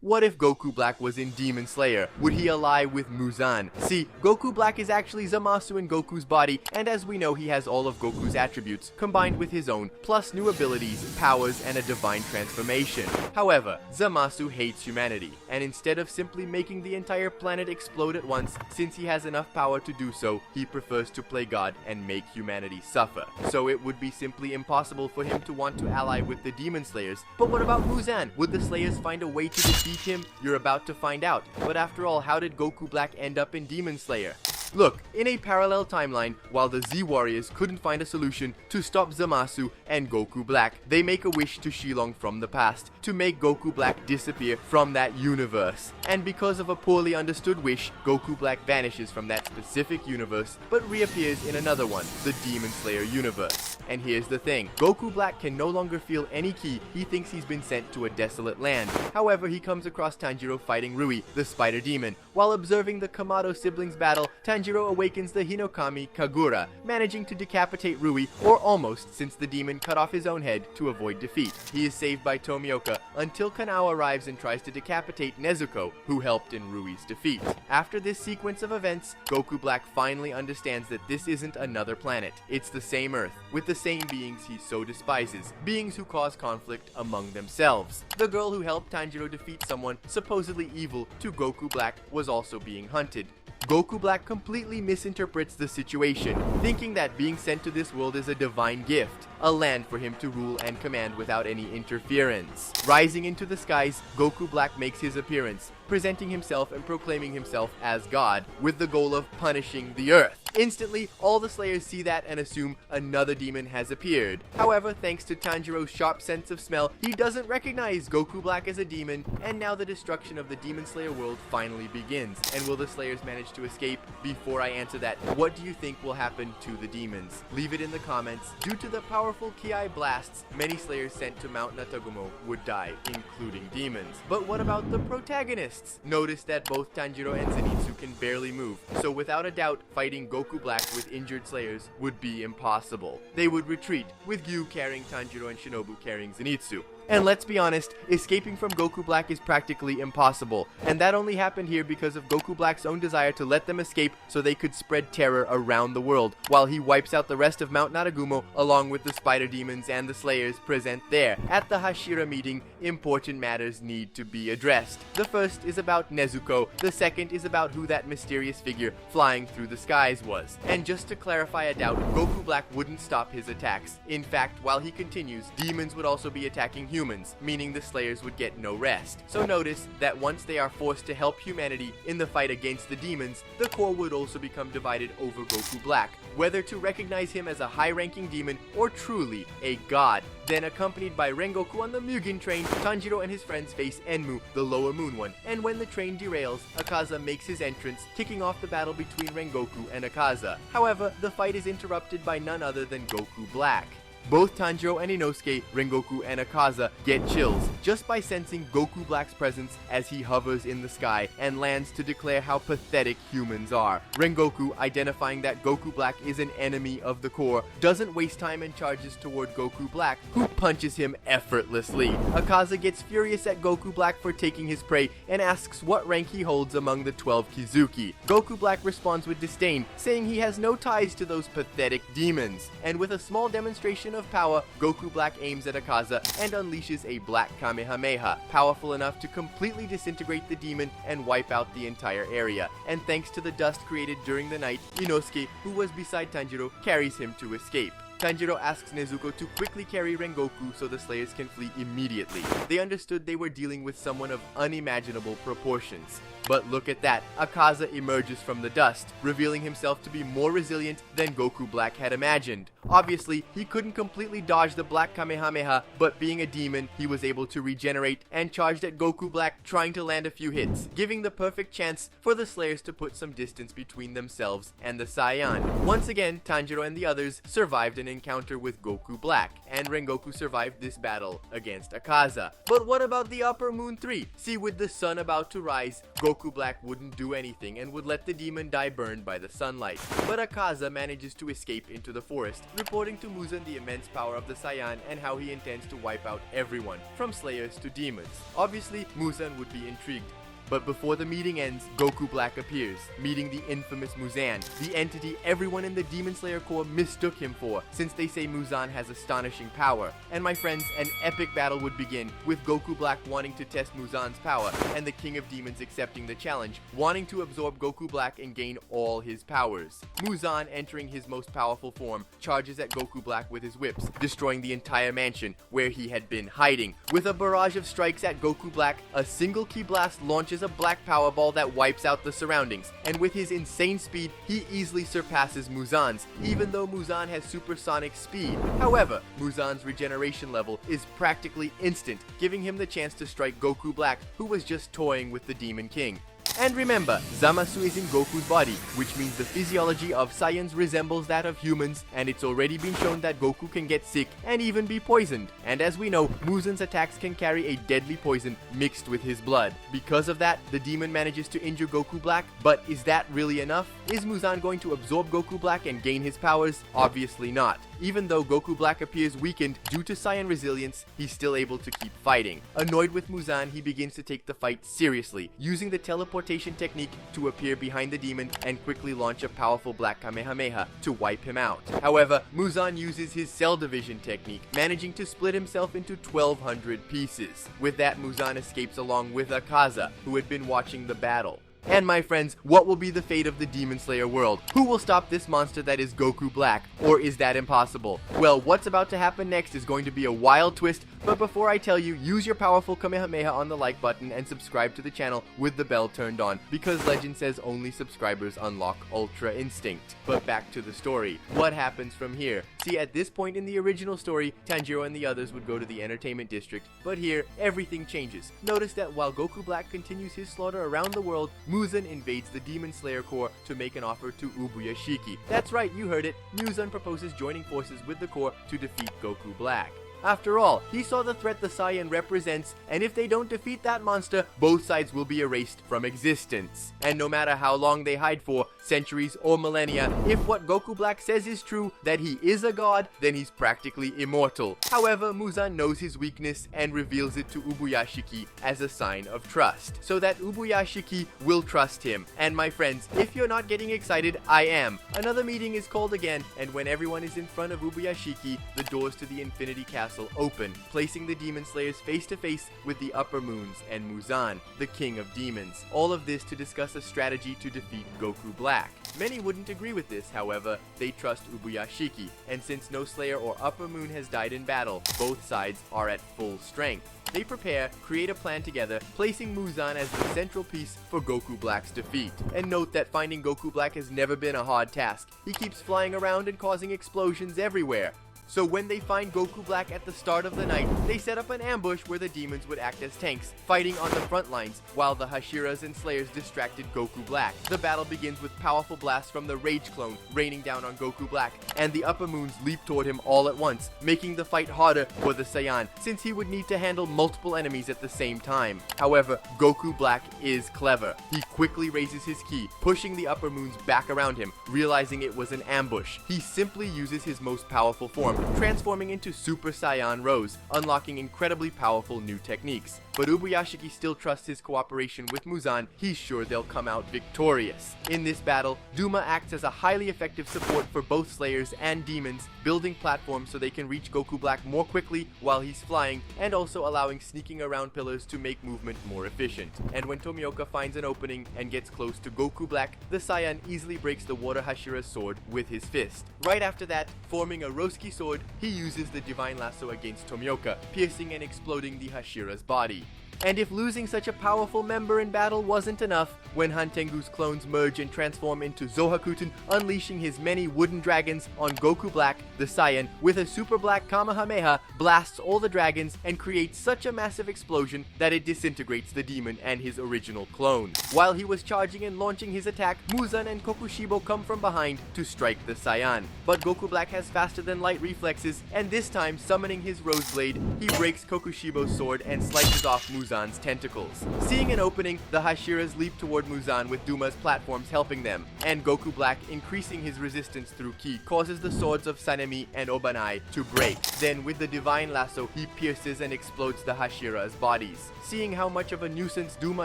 what if Goku Black was in Demon Slayer? Would he ally with Muzan? See, Goku Black is actually Zamasu in Goku's body, and as we know, he has all of Goku's attributes, combined with his own, plus new abilities, powers, and a divine transformation. However, Zamasu hates humanity, and instead of simply making the entire planet explode at once, since he has enough power to do so, he prefers to play God and make humanity suffer. So it would be simply impossible for him to want to ally with the Demon Slayers. But what about Muzan? Would the Slayers find a way to defeat him? You're about to find out. But after all, how did Goku Black end up in Demon Slayer? Look, in a parallel timeline, while the Z Warriors couldn't find a solution to stop Zamasu and Goku Black, they make a wish to Shilong from the past to make Goku Black disappear from that universe. And because of a poorly understood wish, Goku Black vanishes from that specific universe, but reappears in another one, the Demon Slayer universe. And here's the thing, Goku Black can no longer feel any ki. He thinks he's been sent to a desolate land. However, he comes across Tanjiro fighting Rui, the Spider Demon. While observing the Kamado siblings battle, Tanjiro awakens the Hinokami Kagura, managing to decapitate Rui, or almost, since the demon cut off his own head to avoid defeat. He is saved by Tomioka until Kanao arrives and tries to decapitate Nezuko, who helped in Rui's defeat. After this sequence of events, Goku Black finally understands that this isn't another planet. It's the same Earth, with the same beings he so despises, beings who cause conflict among themselves. The girl who helped Tanjiro defeat someone supposedly evil to Goku Black was also being hunted. Goku Black completely misinterprets the situation, thinking that being sent to this world is a divine gift, a land for him to rule and command without any interference. Rising into the skies, Goku Black makes his appearance, presenting himself and proclaiming himself as God, with the goal of punishing the Earth. Instantly, all the Slayers see that and assume another demon has appeared. However, thanks to Tanjiro's sharp sense of smell, he doesn't recognize Goku Black as a demon, and now the destruction of the Demon Slayer world finally begins. And will the Slayers manage to escape? Before I answer that, what do you think will happen to the demons? Leave it in the comments. Due to the powerful Ki blasts, many Slayers sent to Mount Natagumo would die, including demons. But what about the protagonists? Notice that both Tanjiro and Zenitsu can barely move, so without a doubt, fighting Goku Black with injured Slayers would be impossible. They would retreat, with Gyu carrying Tanjiro and Shinobu carrying Zenitsu. And let's be honest, escaping from Goku Black is practically impossible, and that only happened here because of Goku Black's own desire to let them escape so they could spread terror around the world, while he wipes out the rest of Mount Naragumo along with the Spider Demons and the Slayers present there. At the Hashira meeting, important matters need to be addressed. The first is about Nezuko, the second is about who that mysterious figure flying through the skies was. And just to clarify a doubt, Goku Black wouldn't stop his attacks. In fact, while he continues, demons would also be attacking humans, meaning the Slayers would get no rest. So notice that once they are forced to help humanity in the fight against the demons, the core would also become divided over Goku Black, whether to recognize him as a high-ranking demon or truly a god. Then, accompanied by Rengoku on the Mugen train, Tanjiro and his friends face Enmu, the Lower Moon one, and when the train derails, Akaza makes his entrance, kicking off the battle between Rengoku and Akaza. However, the fight is interrupted by none other than Goku Black. Both Tanjiro and Inosuke, Rengoku, and Akaza get chills just by sensing Goku Black's presence as he hovers in the sky and lands to declare how pathetic humans are. Rengoku, identifying that Goku Black is an enemy of the core, doesn't waste time and charges toward Goku Black, who punches him effortlessly. Akaza gets furious at Goku Black for taking his prey and asks what rank he holds among the 12 Kizuki. Goku Black responds with disdain, saying he has no ties to those pathetic demons. And with a small demonstration of power, Goku Black aims at Akaza and unleashes a Black Kamehameha, powerful enough to completely disintegrate the demon and wipe out the entire area. And thanks to the dust created during the night, Inosuke, who was beside Tanjiro, carries him to escape. Tanjiro asks Nezuko to quickly carry Rengoku so the Slayers can flee immediately. They understood they were dealing with someone of unimaginable proportions. But look at that, Akaza emerges from the dust, revealing himself to be more resilient than Goku Black had imagined. Obviously, he couldn't completely dodge the Black Kamehameha, but being a demon, he was able to regenerate and charged at Goku Black, trying to land a few hits, giving the perfect chance for the Slayers to put some distance between themselves and the Saiyan. Once again, Tanjiro and the others survived an encounter with Goku Black, and Rengoku survived this battle against Akaza. But what about the Upper Moon 3? See, with the sun about to rise, Goku Black wouldn't do anything and would let the demon die burned by the sunlight. But Akaza manages to escape into the forest, reporting to Muzan the immense power of the Saiyan and how he intends to wipe out everyone, from slayers to demons. Obviously, Muzan would be intrigued. But before the meeting ends, Goku Black appears, meeting the infamous Muzan, the entity everyone in the Demon Slayer Corps mistook him for, since they say Muzan has astonishing power. And my friends, an epic battle would begin, with Goku Black wanting to test Muzan's power, and the King of Demons accepting the challenge, wanting to absorb Goku Black and gain all his powers. Muzan, entering his most powerful form, charges at Goku Black with his whips, destroying the entire mansion, where he had been hiding. With a barrage of strikes at Goku Black, a single ki blast launches a black power ball that wipes out the surroundings, and with his insane speed, he easily surpasses Muzan's, even though Muzan has supersonic speed. However, Muzan's regeneration level is practically instant, giving him the chance to strike Goku Black, who was just toying with the Demon King. And remember, Zamasu is in Goku's body, which means the physiology of Saiyans resembles that of humans, and it's already been shown that Goku can get sick and even be poisoned. And as we know, Muzan's attacks can carry a deadly poison mixed with his blood. Because of that, the demon manages to injure Goku Black, but is that really enough? Is Muzan going to absorb Goku Black and gain his powers? Obviously not. Even though Goku Black appears weakened due to Saiyan resilience, he's still able to keep fighting. Annoyed with Muzan, he begins to take the fight seriously, using the teleportation technique to appear behind the demon and quickly launch a powerful black Kamehameha to wipe him out. However, Muzan uses his cell division technique, managing to split himself into 1,200 pieces. With that, Muzan escapes along with Akaza, who had been watching the battle. And my friends, what will be the fate of the Demon Slayer world? Who will stop this monster that is Goku Black? Or is that impossible? Well, what's about to happen next is going to be a wild twist, but before I tell you, use your powerful Kamehameha on the like button and subscribe to the channel with the bell turned on, because legend says only subscribers unlock Ultra Instinct. But back to the story. What happens from here? See, at this point in the original story, Tanjiro and the others would go to the entertainment district, but here, everything changes. Notice that while Goku Black continues his slaughter around the world, Muzan invades the Demon Slayer Corps to make an offer to Ubuya Shiki. That's right, you heard it. Muzan proposes joining forces with the Corps to defeat Goku Black. After all, he saw the threat the Saiyan represents, and if they don't defeat that monster, both sides will be erased from existence. And no matter how long they hide for, centuries or millennia, if what Goku Black says is true, that he is a god, then he's practically immortal. However, Muzan knows his weakness and reveals it to Ubuyashiki as a sign of trust, so that Ubuyashiki will trust him. And my friends, if you're not getting excited, I am. Another meeting is called again, and when everyone is in front of Ubuyashiki, the doors to the Infinity Castle open, placing the Demon Slayers face to face with the Upper Moons and Muzan, the King of Demons. All of this to discuss a strategy to defeat Goku Black. Many wouldn't agree with this, however, they trust Ubuyashiki, and since no Slayer or Upper Moon has died in battle, both sides are at full strength. They prepare, create a plan together, placing Muzan as the central piece for Goku Black's defeat. And note that finding Goku Black has never been a hard task. He keeps flying around and causing explosions everywhere. So when they find Goku Black at the start of the night, they set up an ambush where the demons would act as tanks, fighting on the front lines, while the Hashiras and Slayers distracted Goku Black. The battle begins with powerful blasts from the Rage Clone raining down on Goku Black, and the Upper Moons leap toward him all at once, making the fight harder for the Saiyan, since he would need to handle multiple enemies at the same time. However, Goku Black is clever. He quickly raises his ki, pushing the Upper Moons back around him, realizing it was an ambush. He simply uses his most powerful form, transforming into Super Saiyan Rose, unlocking incredibly powerful new techniques. But Ubuyashiki still trusts his cooperation with Muzan. He's sure they'll come out victorious. In this battle, Duma acts as a highly effective support for both Slayers and Demons, building platforms so they can reach Goku Black more quickly while he's flying, and also allowing sneaking around pillars to make movement more efficient. And when Tomioka finds an opening and gets close to Goku Black, the Saiyan easily breaks the Water Hashira's sword with his fist. Right after that, forming a Rosuki sword, he uses the Divine Lasso against Tomioka, piercing and exploding the Hashira's body. And if losing such a powerful member in battle wasn't enough, when Hantengu's clones merge and transform into Zohakuten, unleashing his many wooden dragons on Goku Black, the Saiyan, with a super black Kamehameha, blasts all the dragons and creates such a massive explosion that it disintegrates the demon and his original clone. While he was charging and launching his attack, Muzan and Kokushibo come from behind to strike the Saiyan. But Goku Black has faster than light reflexes, and this time, summoning his Rose Blade, he breaks Kokushibo's sword and slices off Muzan's tentacles. Seeing an opening, the Hashiras leap toward Muzan with Duma's platforms helping them, and Goku Black, increasing his resistance through ki, causes the swords of Sanemi and Obanai to break. Then with the divine lasso, he pierces and explodes the Hashira's bodies. Seeing how much of a nuisance Duma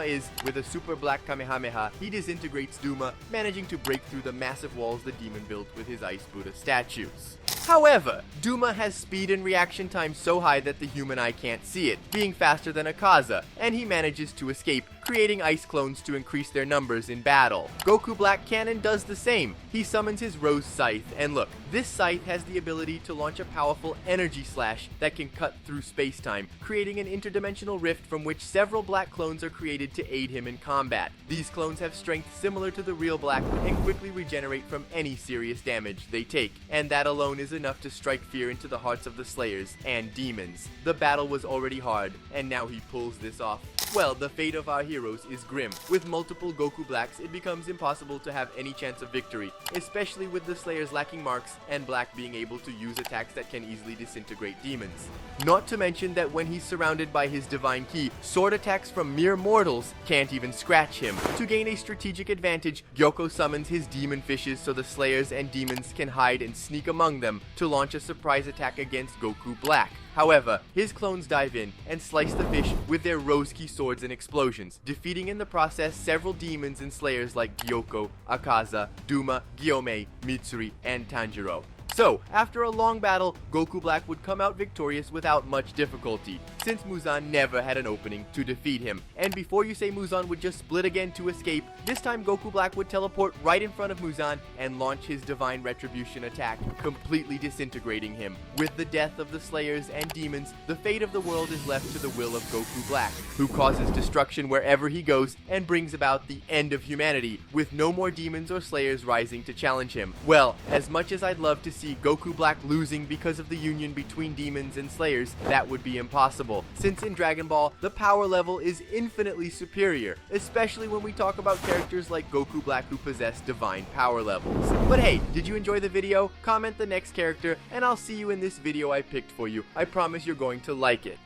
is, with a super black Kamehameha, he disintegrates Duma, managing to break through the massive walls the demon built with his Ice Buddha statues. However, Duma has speed and reaction time so high that the human eye can't see it, being faster than Akaza, and he manages to escape, creating ice clones to increase their numbers in battle. Goku Black Cannon does the same. He summons his Rose Scythe, and look, this scythe has the ability to launch a powerful energy slash that can cut through space-time, creating an interdimensional rift from which several Black clones are created to aid him in combat. These clones have strength similar to the real Black and quickly regenerate from any serious damage they take, and that alone is enough to strike fear into the hearts of the Slayers and demons. The battle was already hard, and now he pulls this off. Well, the fate of our heroes is grim. With multiple Goku Blacks, it becomes impossible to have any chance of victory, especially with the Slayers lacking marks and Black being able to use attacks that can easily disintegrate demons. Not to mention that when he's surrounded by his divine ki, sword attacks from mere mortals can't even scratch him. To gain a strategic advantage, Gyoko summons his demon fishes so the Slayers and demons can hide and sneak among them to launch a surprise attack against Goku Black. However, his clones dive in and slice the fish with their Rose-Ki swords and explosions, defeating in the process several demons and slayers like Gyoko, Akaza, Duma, Gyomei, Mitsuri, and Tanjiro. So, after a long battle, Goku Black would come out victorious without much difficulty, since Muzan never had an opening to defeat him. And before you say Muzan would just split again to escape, this time Goku Black would teleport right in front of Muzan and launch his Divine Retribution attack, completely disintegrating him. With the death of the Slayers and demons, the fate of the world is left to the will of Goku Black, who causes destruction wherever he goes and brings about the end of humanity, with no more demons or Slayers rising to challenge him. Well, as much as I'd love to see Goku Black losing because of the union between demons and Slayers, that would be impossible, since in Dragon Ball, the power level is infinitely superior, especially when we talk about characters like Goku Black who possess divine power levels. But hey, did you enjoy the video? Comment the next character, and I'll see you in this video I picked for you. I promise you're going to like it.